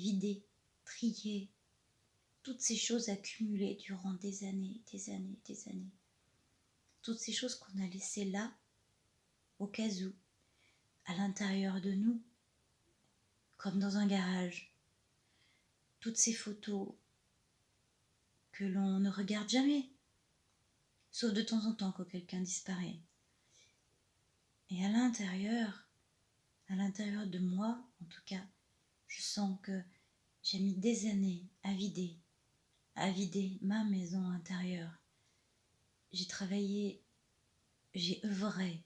vider, trier toutes ces choses accumulées durant des années, des années, des années. Toutes ces choses qu'on a laissées là, au cas où, à l'intérieur de nous, comme dans un garage. Toutes ces photos que l'on ne regarde jamais, sauf de temps en temps quand quelqu'un disparaît. Et à l'intérieur de moi, en tout cas, je sens que j'ai mis des années à vider ma maison intérieure. J'ai travaillé, j'ai œuvré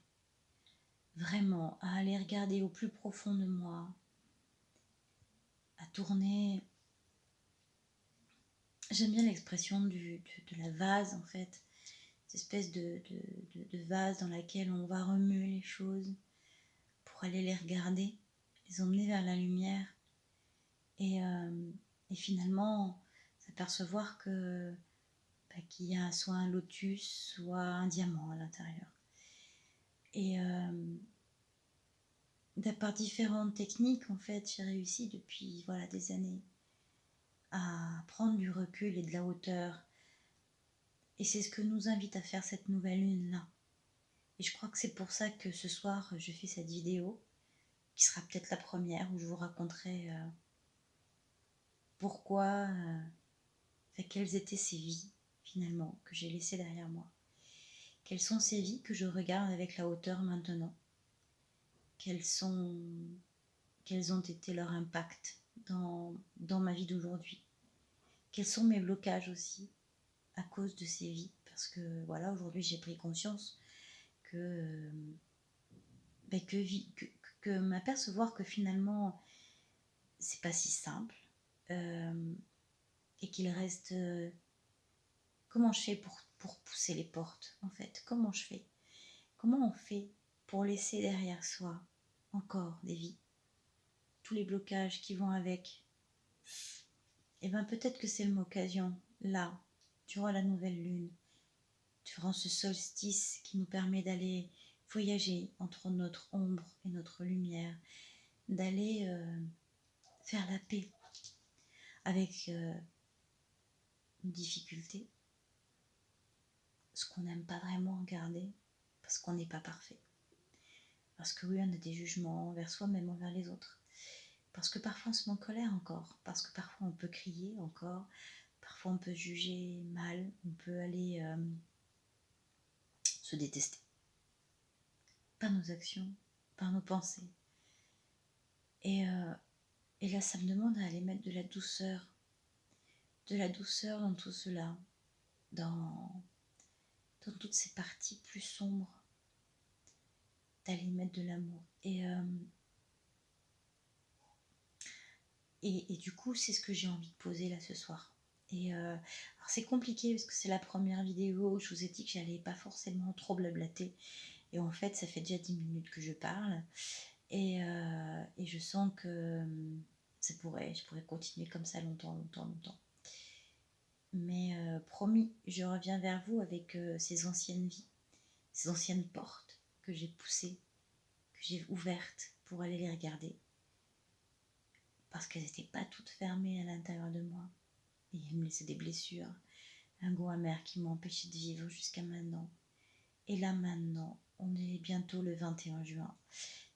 vraiment à aller regarder au plus profond de moi, à tourner. J'aime bien l'expression de la vase, en fait, cette espèce de vase dans laquelle on va remuer les choses pour aller les regarder, les emmener vers la lumière et finalement s'apercevoir qu'il y a soit un lotus, soit un diamant à l'intérieur. Et par différentes techniques, en fait, j'ai réussi depuis des années à prendre du recul et de la hauteur. Et c'est ce que nous invite à faire cette nouvelle lune-là. Et je crois que c'est pour ça que ce soir, je fais cette vidéo, qui sera peut-être la première, où je vous raconterai pourquoi, quelles étaient ces vies, finalement, que j'ai laissées derrière moi. Quelles sont ces vies que je regarde avec la hauteur maintenant? Quels ont été leurs impacts dans ma vie d'aujourd'hui? Quels sont mes blocages aussi à cause de ces vies? Parce que aujourd'hui j'ai pris conscience que m'apercevoir que finalement c'est pas si simple et qu'il reste comment je fais pour pousser les portes, en fait? Comment on fait pour laisser derrière soi encore des vies, tous les blocages qui vont avec? Et peut-être que c'est l'occasion, là, durant la nouvelle lune, durant ce solstice qui nous permet d'aller voyager entre notre ombre et notre lumière, d'aller faire la paix avec nos difficultés, ce qu'on n'aime pas vraiment regarder, parce qu'on n'est pas parfait. Parce que oui, on a des jugements envers soi-même, envers les autres. Parce que parfois on se met en colère encore, parce que parfois on peut crier encore, parfois on peut juger mal, on peut aller se détester. Par nos actions, par nos pensées. Et là, ça me demande à aller mettre de la douceur dans tout cela, dans toutes ces parties plus sombres, d'aller mettre de l'amour. Et du coup, c'est ce que j'ai envie de poser là ce soir. Et alors c'est compliqué parce que c'est la première vidéo où je vous ai dit que j'allais pas forcément trop blablater. Et en fait, ça fait déjà 10 minutes que je parle. Et je sens que je pourrais continuer comme ça longtemps. Mais promis, je reviens vers vous avec ces anciennes vies, ces anciennes portes que j'ai poussées, que j'ai ouvertes pour aller les regarder. Parce qu'elles n'étaient pas toutes fermées à l'intérieur de moi. Et elles me laissaient des blessures, un goût amer qui m'a empêché de vivre jusqu'à maintenant. Et là maintenant, on est bientôt le 21 juin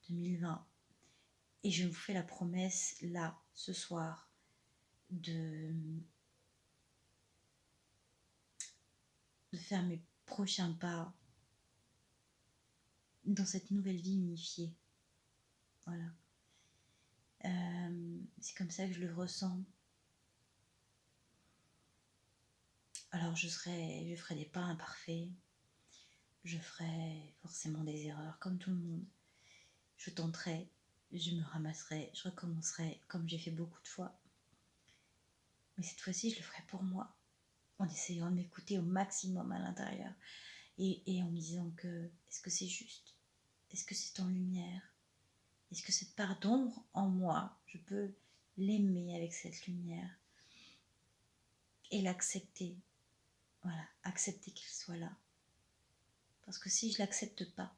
2020. Et je vous fais la promesse, là, ce soir, de faire mes prochains pas dans cette nouvelle vie unifiée. Voilà. C'est comme ça que je le ressens. Alors je ferai des pas imparfaits, je ferai forcément des erreurs comme tout le monde. Je tenterai, je me ramasserai, je recommencerai comme j'ai fait beaucoup de fois. Mais cette fois-ci, je le ferai pour moi, en essayant de m'écouter au maximum à l'intérieur et en me disant que est-ce que c'est juste? Est-ce que c'est en lumière? Est-ce que cette part d'ombre en moi, je peux l'aimer avec cette lumière et l'accepter? Voilà, accepter qu'elle soit là. Parce que si je ne l'accepte pas,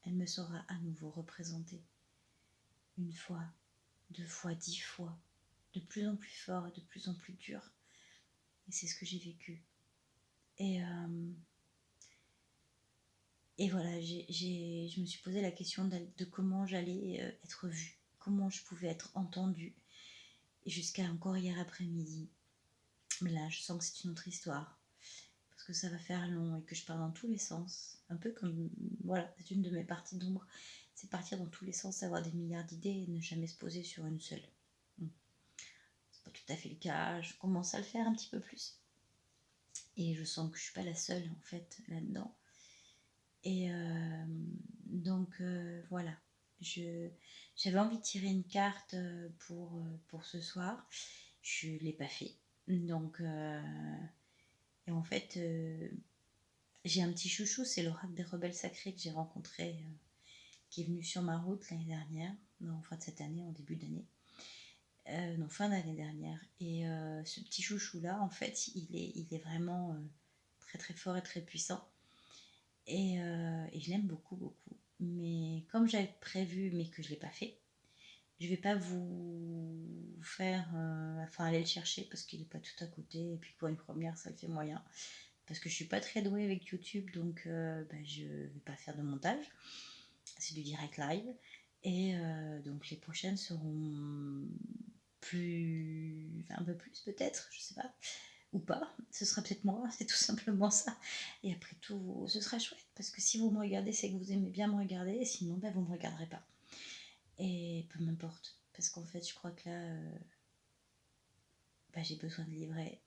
elle me sera à nouveau représentée. Une fois, 2 fois, 10 fois. de plus en plus fort et de plus en plus dur. Et c'est ce que j'ai vécu. Et voilà, je me suis posé la question de comment j'allais être vue, comment je pouvais être entendue. Et jusqu'à encore hier après-midi. Mais là, je sens que c'est une autre histoire. Parce que ça va faire long et que je pars dans tous les sens. Un peu comme, voilà, c'est une de mes parties d'ombre. C'est partir dans tous les sens, avoir des milliards d'idées et ne jamais se poser sur une seule. C'est pas tout à fait le cas. Je commence à le faire un petit peu plus. Et je sens que je suis pas la seule, en fait, là-dedans. Et donc, voilà. J'avais envie de tirer une carte pour ce soir. Je ne l'ai pas fait. Donc, et en fait, j'ai un petit chouchou, c'est l'oracle des rebelles sacrés que j'ai rencontré, qui est venu sur ma route l'année dernière, non, fin de cette année, en début d'année. Non, fin d'année dernière. Et ce petit chouchou-là, en fait, il est vraiment très très fort et très puissant. Et je l'aime beaucoup, beaucoup. Mais comme j'avais prévu, mais que je ne l'ai pas fait, je vais pas vous faire, aller le chercher parce qu'il n'est pas tout à côté. Et puis pour une première, ça le fait moyen. Parce que je suis pas très douée avec YouTube, donc je vais pas faire de montage. C'est du direct live. Et donc les prochaines seront un peu plus peut-être, je sais pas. Ou pas, ce sera peut-être moi, c'est tout simplement ça. Et après tout, ce sera chouette, parce que si vous me regardez, c'est que vous aimez bien me regarder, et sinon, vous ne me regarderez pas. Et peu m'importe, parce qu'en fait, je crois que là, j'ai besoin de livrer,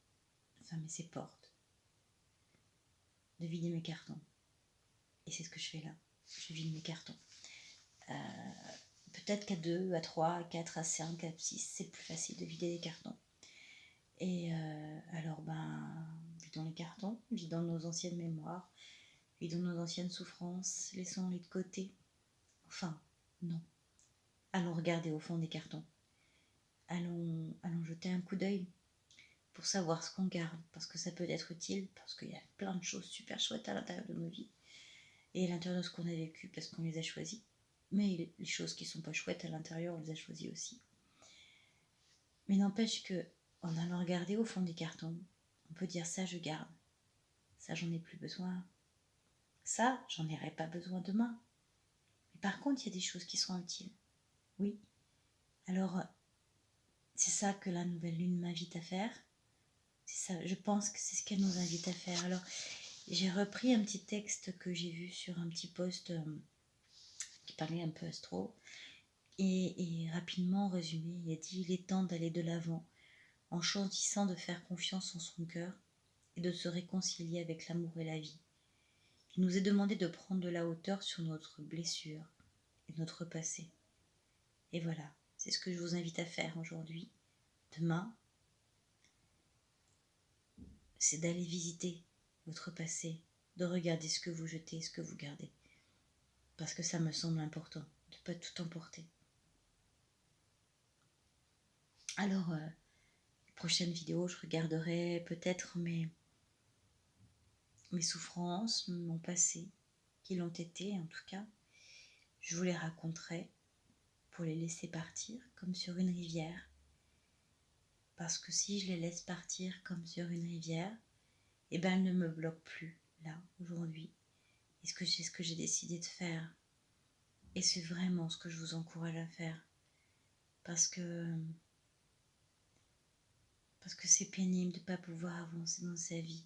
ces portes, de vider mes cartons. Et c'est ce que je fais là, je vide mes cartons. Peut-être qu'à 2, à 3, à 4, à 5, à 6, c'est plus facile de vider les cartons. Et alors, vidons les cartons, vidons nos anciennes mémoires, vidons nos anciennes souffrances, laissons-les de côté. Enfin, non. Allons regarder au fond des cartons. Allons jeter un coup d'œil pour savoir ce qu'on garde, parce que ça peut être utile, parce qu'il y a plein de choses super chouettes à l'intérieur de nos vies, et à l'intérieur de ce qu'on a vécu, parce qu'on les a choisis. Mais les choses qui sont pas chouettes à l'intérieur, on les a choisies aussi. Mais n'empêche que, en allant regarder au fond des cartons, on peut dire ça je garde, ça j'en ai plus besoin, ça j'en aurai pas besoin demain. Mais par contre, il y a des choses qui sont utiles. Oui. Alors, c'est ça que la nouvelle lune m'invite à faire. C'est ça, je pense que c'est ce qu'elle nous invite à faire. Alors, j'ai repris un petit texte que j'ai vu sur un petit post qui parlait un peu astro. Et rapidement résumé, il a dit: il est temps d'aller de l'avant, en choisissant de faire confiance en son cœur et de se réconcilier avec l'amour et la vie. Il nous est demandé de prendre de la hauteur sur notre blessure et notre passé. Et voilà, c'est ce que je vous invite à faire aujourd'hui. Demain, c'est d'aller visiter votre passé, de regarder ce que vous jetez, ce que vous gardez. Parce que ça me semble important, de ne pas tout emporter. Alors, prochaine vidéo, je regarderai peut-être mes souffrances, mon passé, qui l'ont été en tout cas. Je vous les raconterai pour les laisser partir comme sur une rivière. Parce que si je les laisse partir comme sur une rivière, elles ne me bloquent plus là, aujourd'hui. Et c'est ce que j'ai décidé de faire. Et c'est vraiment ce que je vous encourage à faire. Parce que c'est pénible de ne pas pouvoir avancer dans sa vie.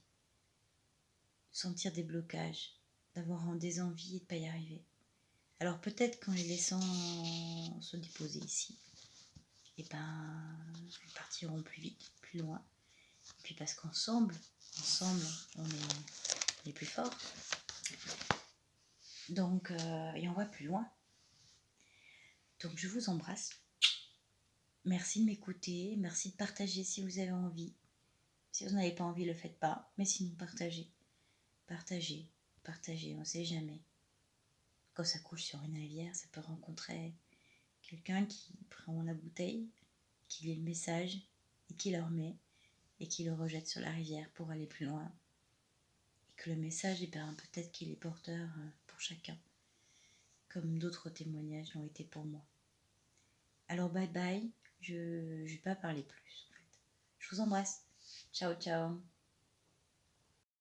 De sentir des blocages, d'avoir des envies et de ne pas y arriver. Alors peut-être qu'en les laissant se déposer ici, ils partiront plus vite, plus loin. Et puis parce qu'ensemble, on est plus fort. Donc, et on va plus loin. Donc je vous embrasse. Merci de m'écouter, merci de partager si vous avez envie. Si vous n'avez pas envie, ne le faites pas. Mais sinon, partagez. Partagez, on ne sait jamais. Quand ça couche sur une rivière, ça peut rencontrer quelqu'un qui prend la bouteille, qui lit le message et qui le remet et qui le rejette sur la rivière pour aller plus loin. Et que le message, peut-être qu'il est porteur pour chacun, comme d'autres témoignages l'ont été pour moi. Alors bye bye, Je vais pas parler plus en fait. Je vous embrasse. Ciao, ciao.